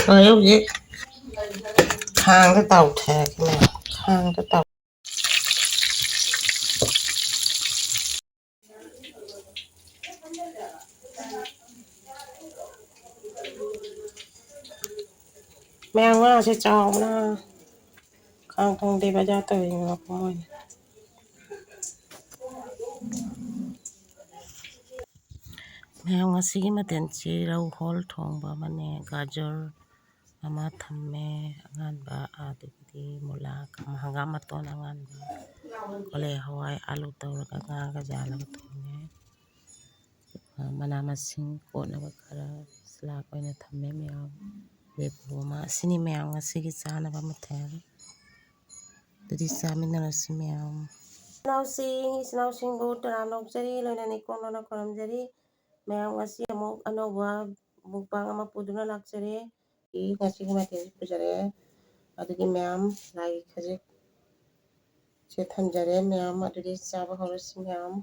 ꯍꯧꯖꯤꯛ ꯈꯥꯡꯗ ꯇꯥꯎꯊꯔꯒꯅꯦ ꯈꯥꯡꯗ ꯇꯥꯎ ꯃꯌꯥꯝ ꯉꯥꯁꯦ ꯆꯥꯎꯕꯅ ꯈꯥꯡ ꯊꯣꯡꯗꯦ ꯕꯖꯥꯔ ꯇꯧꯔꯤꯅꯤ ꯃꯄꯨꯝ ꯑꯣꯏꯅ ꯃꯌꯥꯝ ꯉꯁꯤꯒꯤ ꯃꯊꯦꯜꯁꯤ ꯔꯧ ꯍꯣꯜ ꯊꯣꯡꯕ ꯑꯃꯅꯦ ꯒꯥꯖꯔ ꯑꯃ ꯊꯝꯃꯦ ꯑꯉꯥꯟꯕ ꯑꯗꯒꯤꯗꯤ ꯃꯨꯂꯥ ꯍꯪꯒꯥꯝ ꯃꯇꯣꯟ ꯑꯉꯥꯟꯕ ꯀꯣꯂꯤ ꯍꯋꯥꯏ ꯑꯥꯂꯨ ꯇꯧꯔꯒ ꯉꯥꯒ ꯌꯥꯜꯂꯒ ꯊꯣꯡꯉꯦ ꯃꯅꯥ ꯃꯁꯤꯡ ꯀꯣꯠꯅꯕ ꯈꯔ ꯁꯂꯥꯛ ꯑꯣꯏꯅ ꯊꯝꯃꯦ ꯃꯌꯥꯝ ꯂꯦꯕꯨ ꯑꯃ ꯑꯁꯤꯅꯤ ꯃꯌꯥꯝ ꯉꯁꯤꯒꯤ ꯆꯥꯅꯕ ꯃꯊꯦꯜ ꯑꯗꯨꯗꯤ ꯆꯥꯃꯤꯟꯅꯔꯁꯤ ꯃꯌꯥꯝ ꯏꯆꯤꯟꯅꯥꯎꯁꯤꯡꯕꯨ ꯇꯔꯥꯝ ꯅꯣꯛꯆꯔꯤ ꯂꯣꯏꯅꯅ ꯏꯀꯣꯟ ꯈꯨꯔꯨꯝꯖꯔꯤ ꯃꯌꯥꯝ ꯉꯁꯤ ꯑꯃꯨꯛ ꯑꯅꯧꯕ ꯃꯨꯛꯕꯥꯡ ꯑꯃ ꯄꯨꯗꯨꯅ ꯂꯥꯛꯆꯔꯦ ꯉꯁꯤꯒꯤ ꯃꯊꯦꯜꯁꯤ ꯄꯨꯖꯔꯛꯑꯦ ꯑꯗꯨꯒꯤ ꯃꯌꯥꯝ ꯂꯥꯏꯒꯤ ꯈꯖꯤꯛ ꯁꯦ ꯊꯝꯖꯔꯦ ꯃꯌꯥꯝ ꯑꯗꯨꯗꯤ ꯆꯥꯕ ꯍꯧꯔꯁꯤ ꯃꯌꯥꯝ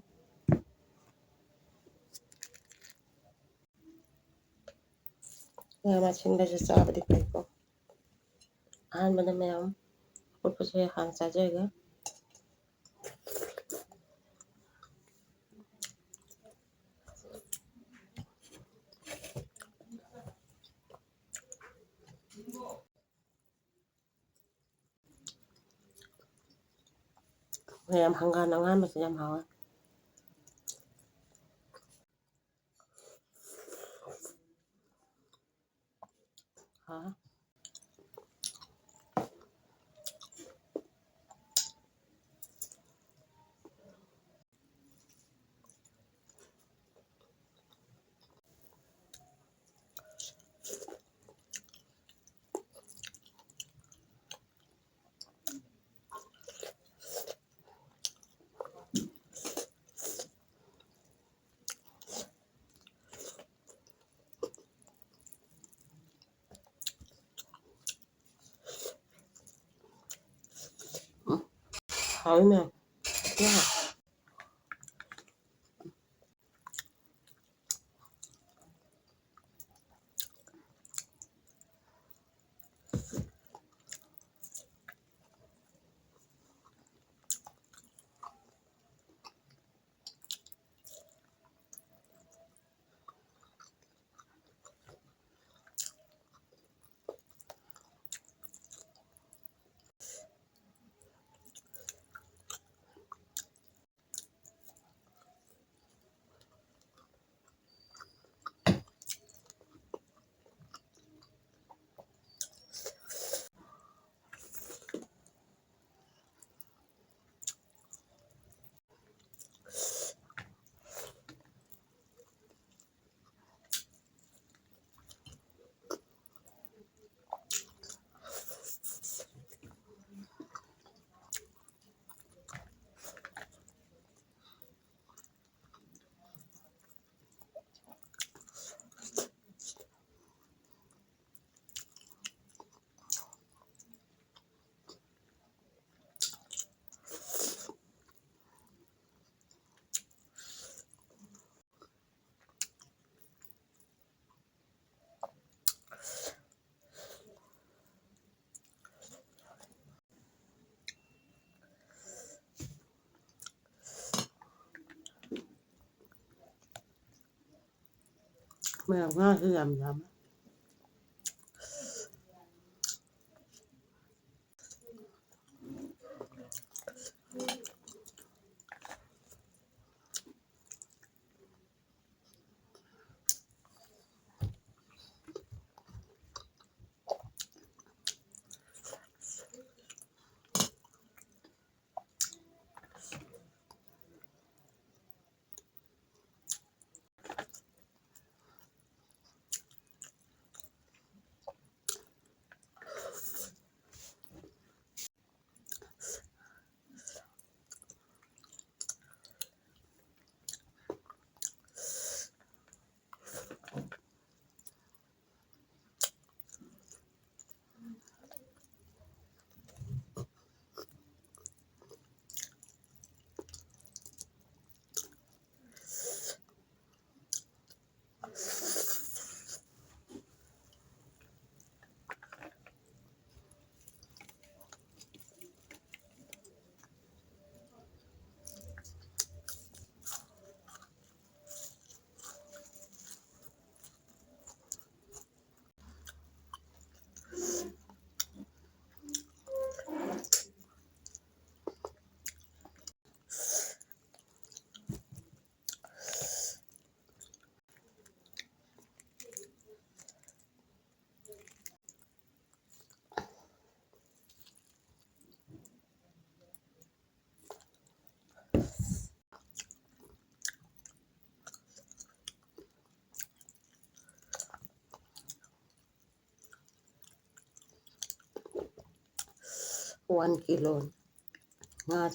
ꯃꯌꯥꯝ ꯑꯁꯤꯟꯕꯁꯨ ꯆꯥꯕꯗꯤ ꯐꯩꯀꯣ ꯑꯍꯥꯟꯕꯗ ꯃꯌꯥꯝ ꯑꯐꯨꯠꯄꯁꯦ ꯍꯥꯟꯅ ꯆꯥꯖꯒꯦ ꯃꯌꯥꯝ ꯍꯪꯒꯥꯝ ꯑꯉꯥꯟꯕꯁꯦ ꯌꯥꯝ ꯍꯥꯎꯋꯦ hảo nè mèo ngon cứ làm 1 kilo nga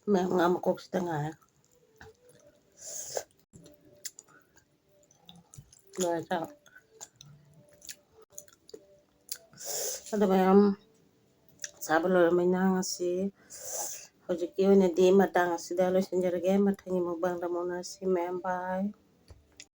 mga makok sa nga sa ada bayam sabalo may nangasi hojiki ne di matang si dalo sinjarage matangi mukbang da mona si membay